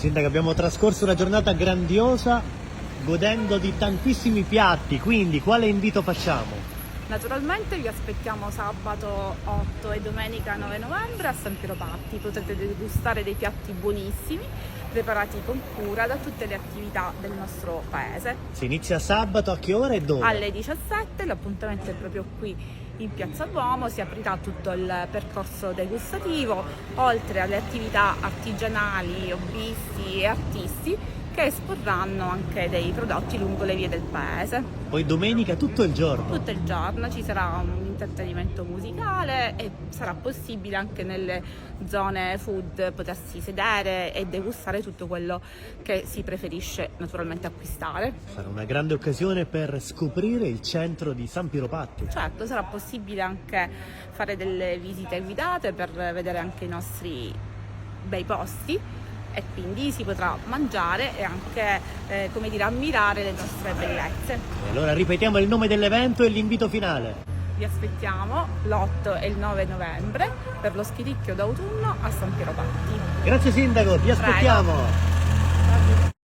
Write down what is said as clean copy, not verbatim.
Sindaco, abbiamo trascorso una giornata grandiosa godendo di tantissimi piatti, quindi quale invito facciamo? Naturalmente vi aspettiamo sabato 8 e domenica 9 novembre a San Piero Patti. Potrete degustare dei piatti buonissimi, preparati con cura da tutte le attività del nostro paese. Si inizia sabato a che ora e dove? Alle 17 l'appuntamento è proprio qui in Piazza Duomo, si aprirà tutto il percorso degustativo, oltre alle attività artigianali, hobbisti e artisti che esporranno anche dei prodotti lungo le vie del paese. Poi domenica tutto il giorno. Tutto il giorno ci sarà un intrattenimento musicale e sarà possibile anche nelle zone food potersi sedere e degustare tutto quello che si preferisce naturalmente acquistare. Sarà una grande occasione per scoprire il centro di San Piero Patti. Certo, sarà possibile anche fare delle visite guidate per vedere anche i nostri bei posti e quindi si potrà mangiare e anche ammirare le nostre bellezze. E allora ripetiamo il nome dell'evento e l'invito finale. Vi aspettiamo l'8 e il 9 novembre per lo schiricchio d'autunno a San Piero Patti. Grazie Sindaco, ti aspettiamo!